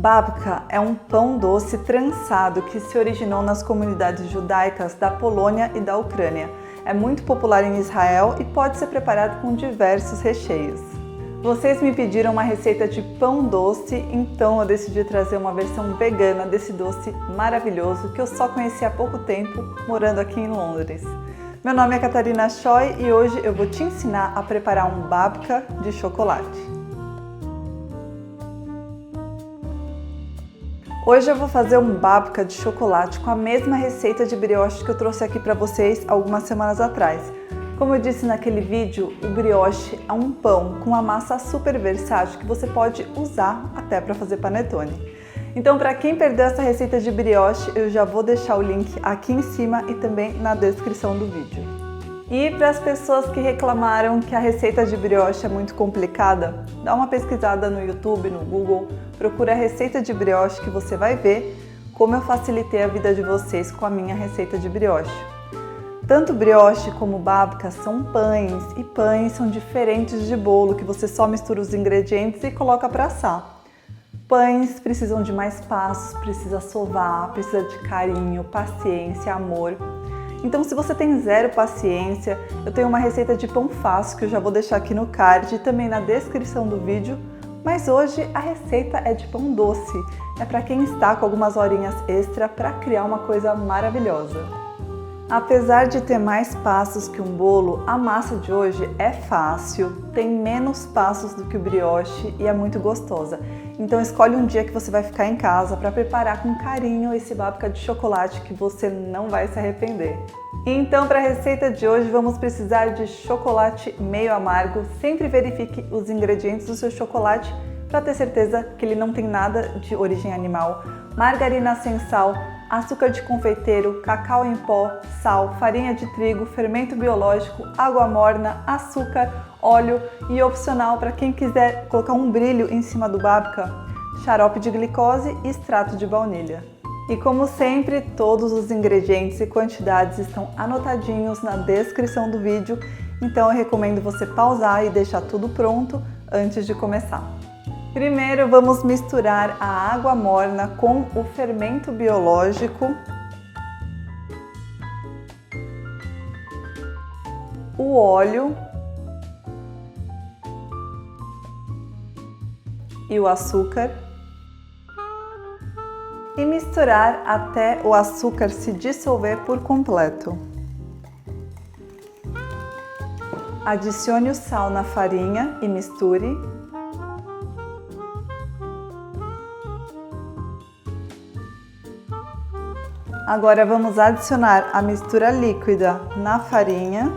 Babka é um pão doce trançado que se originou nas comunidades judaicas da Polônia e da Ucrânia. É muito popular em Israel e pode ser preparado com diversos recheios. Vocês me pediram uma receita de pão doce, então eu decidi trazer uma versão vegana desse doce maravilhoso que eu só conheci há pouco tempo morando aqui em Londres. Meu nome é Catarina Choi e hoje eu vou te ensinar a preparar um babka de chocolate. Hoje eu vou fazer um babka de chocolate com a mesma receita de brioche que eu trouxe aqui para vocês algumas semanas atrás. Como eu disse naquele vídeo, o brioche é um pão com uma massa super versátil que você pode usar até para fazer panetone. Então, para quem perdeu essa receita de brioche, eu já vou deixar o link aqui em cima e também na descrição do vídeo. E para as pessoas que reclamaram que a receita de brioche é muito complicada, dá uma pesquisada no YouTube, no Google, procura a receita de brioche que você vai ver como eu facilitei a vida de vocês com a minha receita de brioche. Tanto brioche como babka são pães, e pães são diferentes de bolo, que você só mistura os ingredientes e coloca para assar. Pães precisam de mais passos, precisa sovar, precisa de carinho, paciência, amor. Então, se você tem zero paciência, eu tenho uma receita de pão fácil que eu já vou deixar aqui no card e também na descrição do vídeo. Mas hoje a receita é de pão doce, é para quem está com algumas horinhas extra para criar uma coisa maravilhosa. Apesar de ter mais passos que um bolo, a massa de hoje é fácil, tem menos passos do que o brioche e é muito gostosa. Então escolhe um dia que você vai ficar em casa para preparar com carinho esse babka de chocolate que você não vai se arrepender. Então, para a receita de hoje vamos precisar de chocolate meio amargo. Sempre verifique os ingredientes do seu chocolate para ter certeza que ele não tem nada de origem animal. Margarina sem sal, açúcar de confeiteiro, cacau em pó, sal, farinha de trigo, fermento biológico, água morna, açúcar, óleo e opcional para quem quiser colocar um brilho em cima do babka, xarope de glicose e extrato de baunilha. E como sempre, todos os ingredientes e quantidades estão anotadinhos na descrição do vídeo, então eu recomendo você pausar e deixar tudo pronto antes de começar. Primeiro vamos misturar a água morna com o fermento biológico, o óleo e o açúcar e misturar até o açúcar se dissolver por completo. Adicione o sal na farinha e misture. Agora vamos adicionar a mistura líquida na farinha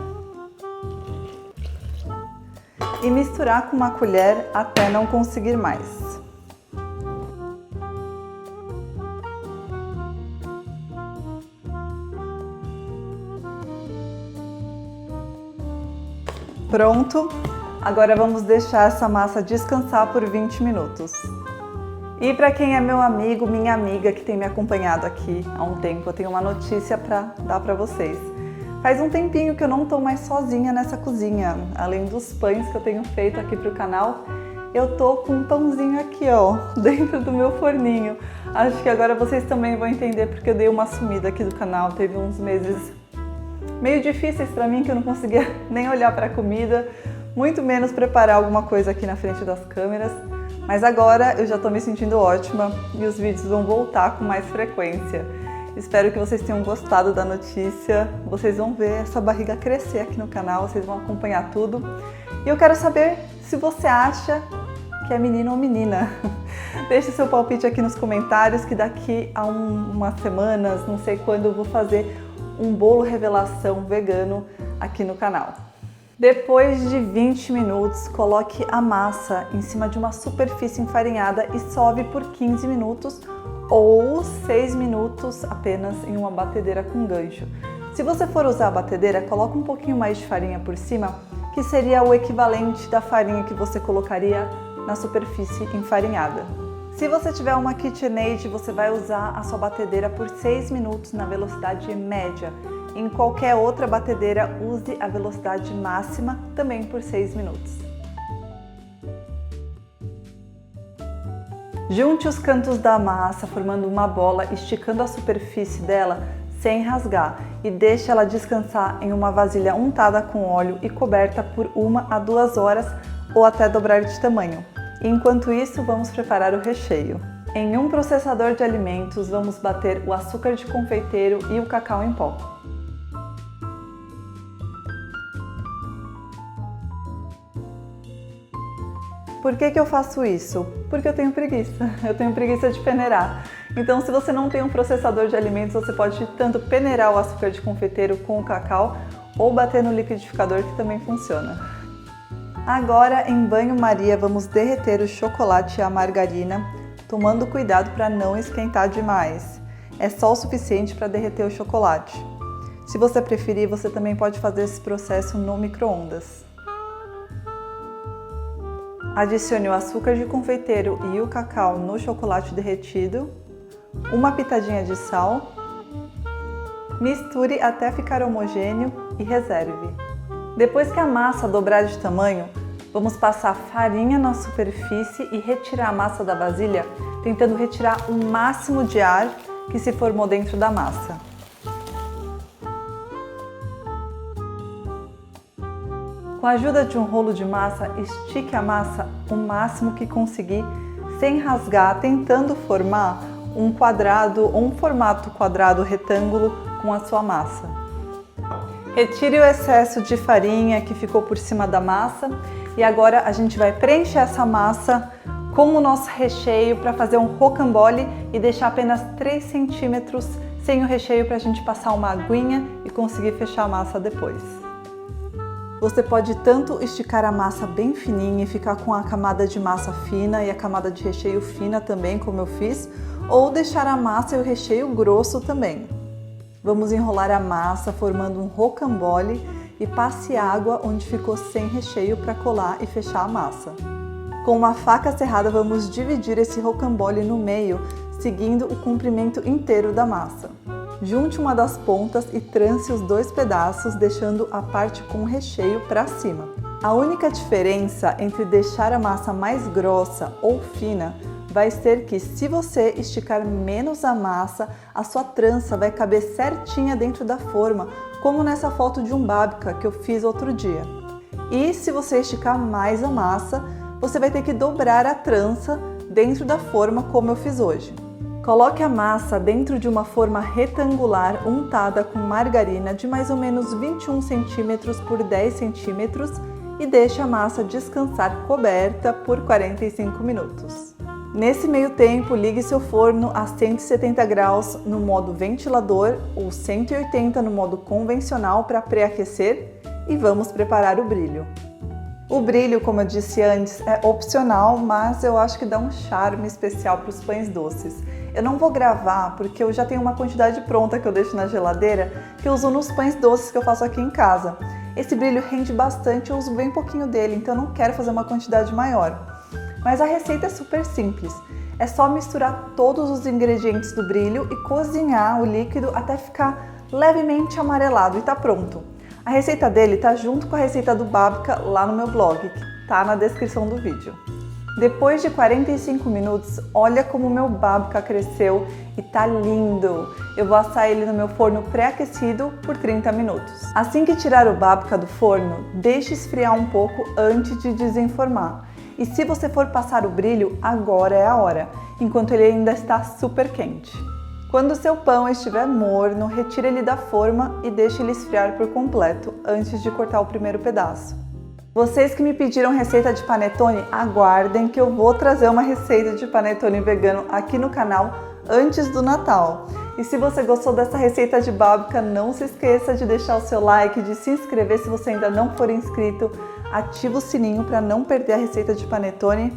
e misturar com uma colher até não conseguir mais. Pronto! Agora vamos deixar essa massa descansar por 20 minutos. E para quem é meu amigo, minha amiga que tem me acompanhado aqui há um tempo, eu tenho uma notícia para dar para vocês. Faz um tempinho que eu não estou mais sozinha nessa cozinha. Além dos pães que eu tenho feito aqui para o canal, eu tô com um pãozinho aqui, ó, dentro do meu forninho. Acho que agora vocês também vão entender porque eu dei uma sumida aqui do canal. Teve uns meses meio difíceis para mim que eu não conseguia nem olhar para a comida, muito menos preparar alguma coisa aqui na frente das câmeras. Mas agora eu já estou me sentindo ótima e os vídeos vão voltar com mais frequência. Espero que vocês tenham gostado da notícia. Vocês vão ver essa barriga crescer aqui no canal, vocês vão acompanhar tudo. E eu quero saber se você acha que é menino ou menina. Deixe seu palpite aqui nos comentários que daqui a umas semanas, não sei quando, eu vou fazer um bolo revelação vegano aqui no canal. Depois de 20 minutos, coloque a massa em cima de uma superfície enfarinhada e sove por 15 minutos ou 6 minutos apenas em uma batedeira com gancho. Se você for usar a batedeira, coloque um pouquinho mais de farinha por cima, que seria o equivalente da farinha que você colocaria na superfície enfarinhada. Se você tiver uma KitchenAid, você vai usar a sua batedeira por 6 minutos na velocidade média. Em qualquer outra batedeira, use a velocidade máxima, também por 6 minutos. Junte os cantos da massa formando uma bola, esticando a superfície dela sem rasgar e deixe ela descansar em uma vasilha untada com óleo e coberta por 1 a 2 horas ou até dobrar de tamanho. Enquanto isso, vamos preparar o recheio. Em um processador de alimentos, vamos bater o açúcar de confeiteiro e o cacau em pó. Por que eu faço isso? Porque eu tenho preguiça. Eu tenho preguiça de peneirar. Então, se você não tem um processador de alimentos, você pode tanto peneirar o açúcar de confeiteiro com o cacau ou bater no liquidificador, que também funciona. Agora, em banho-maria, vamos derreter o chocolate e a margarina, tomando cuidado para não esquentar demais. É só o suficiente para derreter o chocolate. Se você preferir, você também pode fazer esse processo no micro-ondas. Adicione o açúcar de confeiteiro e o cacau no chocolate derretido, uma pitadinha de sal, misture até ficar homogêneo e reserve. Depois que a massa dobrar de tamanho, vamos passar farinha na superfície e retirar a massa da vasilha, tentando retirar o máximo de ar que se formou dentro da massa. Com a ajuda de um rolo de massa, estique a massa o máximo que conseguir, sem rasgar, tentando formar um quadrado ou um formato quadrado retângulo com a sua massa. Retire o excesso de farinha que ficou por cima da massa e agora a gente vai preencher essa massa com o nosso recheio para fazer um rocambole e deixar apenas 3 centímetros sem o recheio para a gente passar uma aguinha e conseguir fechar a massa depois. Você pode tanto esticar a massa bem fininha e ficar com a camada de massa fina e a camada de recheio fina também, como eu fiz, ou deixar a massa e o recheio grosso também. Vamos enrolar a massa formando um rocambole e passe água onde ficou sem recheio para colar e fechar a massa. Com uma faca serrada vamos dividir esse rocambole no meio, seguindo o comprimento inteiro da massa. Junte uma das pontas e trance os 2 pedaços, deixando a parte com recheio para cima. A única diferença entre deixar a massa mais grossa ou fina vai ser que, se você esticar menos a massa, a sua trança vai caber certinha dentro da forma, como nessa foto de um babka que eu fiz outro dia. E se você esticar mais a massa, você vai ter que dobrar a trança dentro da forma como eu fiz hoje. Coloque a massa dentro de uma forma retangular untada com margarina de mais ou menos 21 cm por 10 cm e deixe a massa descansar coberta por 45 minutos. Nesse meio tempo, ligue seu forno a 170 graus no modo ventilador ou 180 no modo convencional para pré-aquecer e vamos preparar o brilho. O brilho, como eu disse antes, é opcional, mas eu acho que dá um charme especial para os pães doces. Eu não vou gravar porque eu já tenho uma quantidade pronta que eu deixo na geladeira que eu uso nos pães doces que eu faço aqui em casa. Esse brilho rende bastante, eu uso bem pouquinho dele, então eu não quero fazer uma quantidade maior. Mas a receita é super simples. É só misturar todos os ingredientes do brilho e cozinhar o líquido até ficar levemente amarelado e tá pronto. A receita dele tá junto com a receita do babka lá no meu blog, que tá na descrição do vídeo. Depois de 45 minutos, olha como o meu babka cresceu e tá lindo! Eu vou assar ele no meu forno pré-aquecido por 30 minutos. Assim que tirar o babka do forno, deixe esfriar um pouco antes de desenformar. E se você for passar o brilho, agora é a hora, enquanto ele ainda está super quente. Quando o seu pão estiver morno, retire ele da forma e deixe ele esfriar por completo antes de cortar o primeiro pedaço. Vocês que me pediram receita de panetone, aguardem que eu vou trazer uma receita de panetone vegano aqui no canal antes do Natal. E se você gostou dessa receita de babka, não se esqueça de deixar o seu like, de se inscrever se você ainda não for inscrito, ativa o sininho para não perder a receita de panetone.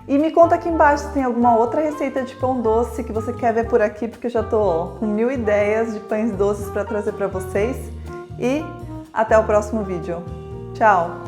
E me conta aqui embaixo se tem alguma outra receita de pão doce que você quer ver por aqui, porque eu já tô com 1000 ideias de pães doces para trazer para vocês. E até o próximo vídeo. Tchau!